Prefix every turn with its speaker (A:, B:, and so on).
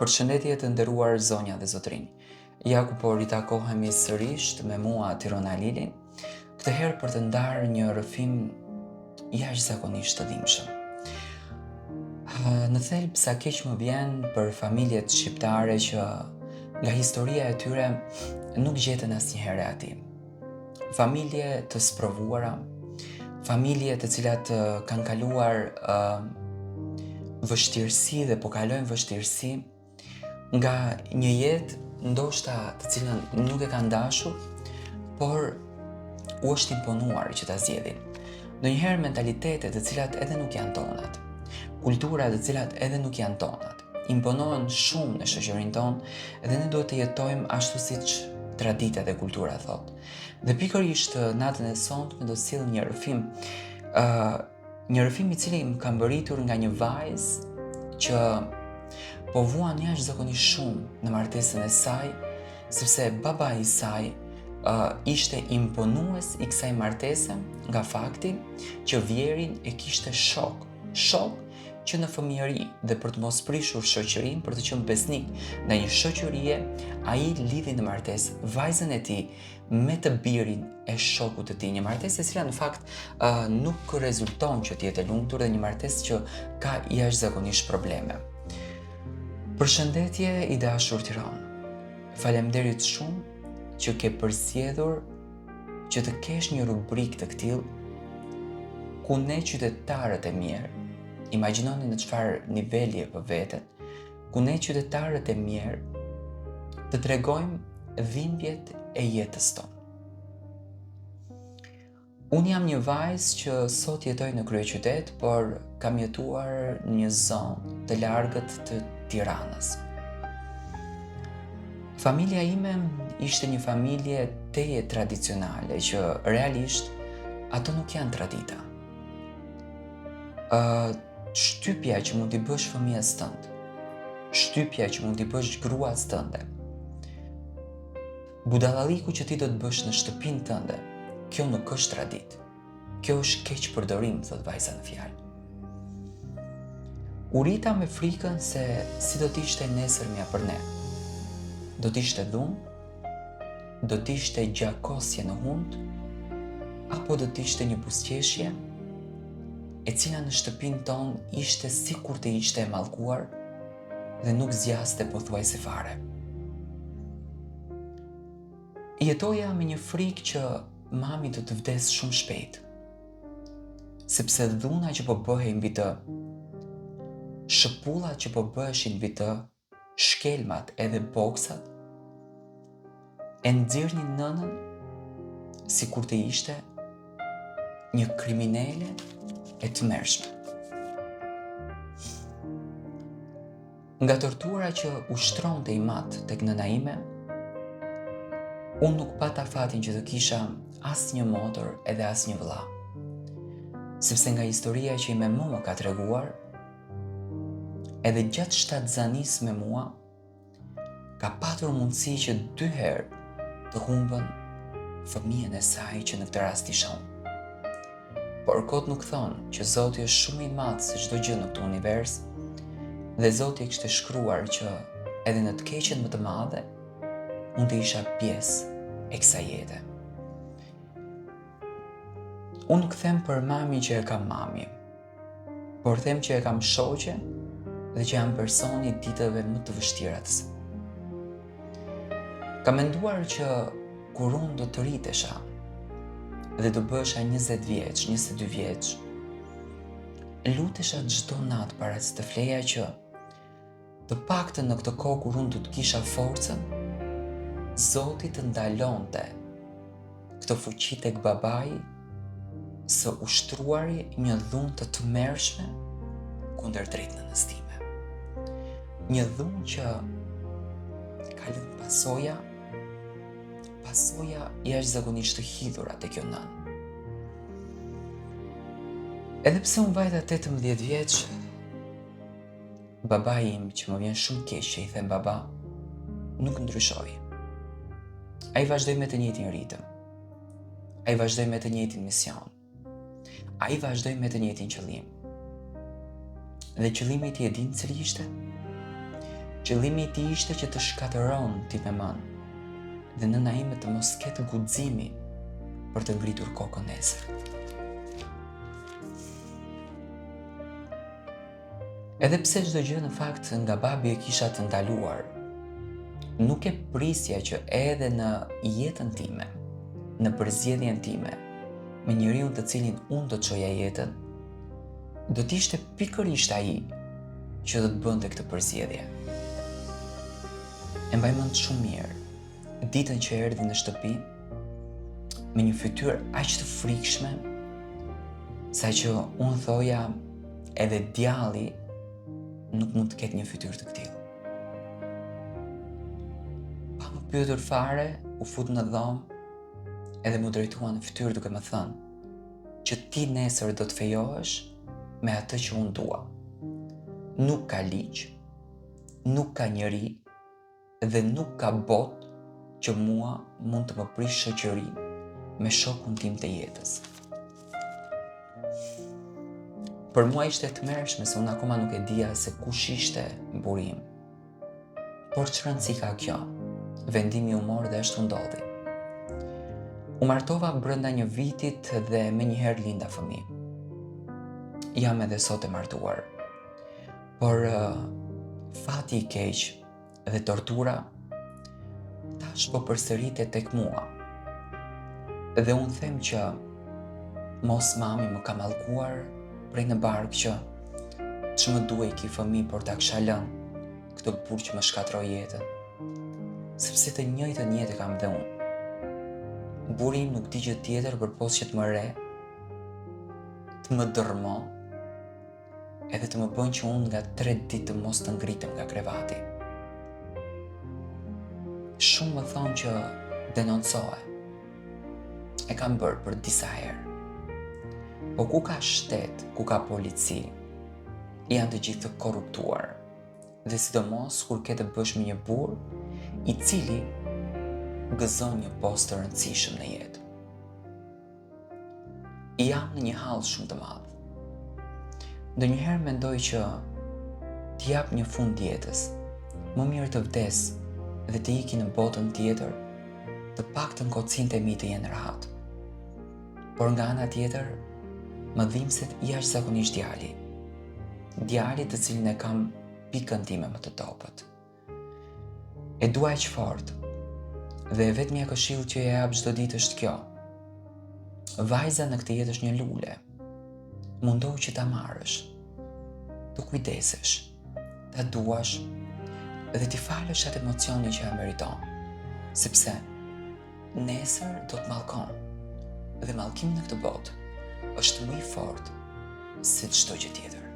A: Përshëndetje të nderuar zonja dhe zotrinj. Ja ku po ritakohemi sërish me mua Tirona Lili, këtë herë për të ndarë një rrëfim jashtëzakonisht të dhimbshëm. Në thelb sa keq më vjen për familjet shqiptare që nga historia e tyre nuk gjeten asnjëherë ati. Familje të sprovuara, familje të cilat kanë kaluar vështirësi dhe po kalojnë vështirësi nga një jetë ndoshta të cilën nuk e kanë dashur, por u është imponuar që ta zgjedhin. Ndonjëherë mentalitetet të cilat edhe nuk janë tonat, kultura të cilat edhe nuk janë tonat, imponohen shumë në shoqërinë tonë dhe ne duhet të jetojmë ashtu siç tradita dhe kultura thotë. Dhe pikërisht natën e sonte do të sill një rrëfim i cili më ka mbërritur nga një vajzë që po vuan jashtëzakonisht shumë në martesën e saj, sepse babai i saj ishte imponues i kësaj martese nga fakti që vjerin e kishte shok që në fëmijëri dhe për të mos prishur shoqërinë, për të qenë besnik në një shoqërie, ai lidhi në martesë vajzën e tij me të birin e shokut të tij, një martesë e cila në fakt nuk rezulton që të jetë e lumtur dhe një martesë që ka jashtëzakonisht probleme. Përshëndetje i dashur Tiranë. Faleminderit shumë që ke përzgjedhur që të kesh një rubrikë të këtillë ku ne qytetarët e mirë, imagjinoni në çfarë niveli e vë veten, ku ne qytetarët e mirë të tregojmë dhimbjet e jetës tonë. Unë jam një vajzë që sot jetoj në kryeqytet, por kam jetuar në një zonë të largët të Tiranës. Familja ime ishte një familje teje tradicionale që realisht ato nuk janë tradita. Shtypja që mund t'i bësh fëmijës tënd, shtypja që mund t'i bësh gruas tënde, budallalliku që ti do të bësh në shtëpinë tënde, kjo nuk është tradit. Kjo është keq përdorim, thot vajza në fjalë. U rita me frikën se si do t'ishte nesërmja për ne. Do t'ishte dhunë, do t'ishte gjakosje në hund, apo do t'ishte një buzëqeshje, e cila në shtëpinë tonë ishte sikur të ishte e mallkuar dhe nuk zgjaste pothuajse fare. Jetoja me një frikë që mami do të vdes shumë shpejt, sepse dhuna që po bëhej mbi të, shëpullat që po bëheshin mbi të, shkelmat edhe boksat, e nxirrnin nënën sikur të ishte një kriminale e tmerrshme. Nga tortura që ushtronte i mat tek nëna ime, unë nuk pata fatin që të kisha asnjë motor edhe asnjë vëlla. Sepse nga historia që ime më ka treguar, edhe gjatë shtatzanisë me mua, ka patur mundësi që 2 herë të humbën fëmijën e saj që në këtë rast isha unë. Por kot nuk thonë që Zoti është shumë i madh se çdo gjë në këtë univers, dhe Zoti e kishte shkruar që edhe në të keqen më të madhe, unë të isha pjesë e kësaj jete. Unë nuk them për mami që e kam mami, por them që e kam shoqe dhe që jam personi ditëve më të vështira të saj. Kam menduar që kur unë do të rritesha dhe do bëhesha 20 vjeç, 22 vjeç, lutesha çdo natë para se të fleja që të paktën në këtë kohë kur unë do të kisha forcën, Zoti të ndalonte këtë fuqi tek babai së ushtruari një dhunë të tmerrshme kundër drejt nënës time. Një dhunë që ka lënë pasoja jashtëzakonisht të hidhura te kjo nënë. Edhe pse unë vajta 18 vjeç, babai im, që më vjen shumë keq që i them baba, nuk ndryshoi. Ai vazhdoi me të njëjtin ritëm. Ai vazhdoi me të njëjtin mision. Ai vazhdoi me të njëjtin qëllim. Dhe qëllimi i tij e dini cili ishte? Qëllimi i tij ishte që të shkatëron ti me mën, dhe nëna ime të mos ketë guximin për të ngritur kokën nesër. Edhe pse çdo gjë në fakt nga babi e kisha të ndaluar, nuk e prisja që edhe në jetën time, në përzgjedhjen time, me njeriu të cilin unë do të çoja jetën, do t'ishte pikërisht ai që do të bënte këtë përzgjedhje. E mbaj mend shumë mirë ditën që erdhi në shtëpi me një fytyrë aq të frikshme, saqë unë thoja edhe djalli nuk mund të ketë një fytyrë të këtillë. Pa më pyetur fare, u fut në dhomë edhe mu drejtua në fytyrë duke më thënë që ti nesër do të fejohesh me atë që unë dua. Nuk ka ligj, nuk ka njeri dhe nuk ka botë që mua mund të më prish shoqëri me shokun tim të jetës. Për mua ishte të tmerrshme se unë akoma nuk e dija se kush ishte burim. Por çfarë rëndësi ka kjo? Vendimi u mor dhe ashtu ndodhi. U martova brenda një vitit dhe me njëherë linda fëmijë. Jam edhe sot e martuar. Por fati i keq dhe tortura tash po përsëritet tek mua. Dhe unë them që mos mami më ka mallkuar prej në barkë që më duhej ki fëmijë por ta kisha lënë këtë burr që më shkatroi jetën. Sepse të njëjtën jetë kam dhe unë. Burri im nuk di gjë tjetër përpos që të më re, të më dërmon, edhe të më bën që unë nga 3 ditë të mos të ngritem nga krevati. Shumë më thonë që denoncohe. E kam bërë për disa herë. Po ku ka shtet, ku ka polici, janë të gjithë të korruptuar. Dhe sidomos kur ke të bësh me një burr i cili gëzon një post të rëndësishëm në jetë. Jam në një hall shumë të madh. Ndonjëherë mendoj që t'i jap një fund jetës, më mirë të vdes dhe të iki në botën tjetër, të paktën kocinte mi të jenë rahat. Por nga ana tjetër, më dhimbset jashtëzakonisht djali. Djali të cilin e kam pikën time më të topët. E dua aq fort, dhe vetmja këshill që ja jap çdo ditë është kjo. Vajza në këtë jetë është një lule. Mundohu që ta marrësh, të kujdesesh, ta duash dhe t'i falësh atë emocioni që e meriton, sepse nesër do të mallkon, dhe mallkimi në këtë botë është më i fortë se çdo gjë tjetër.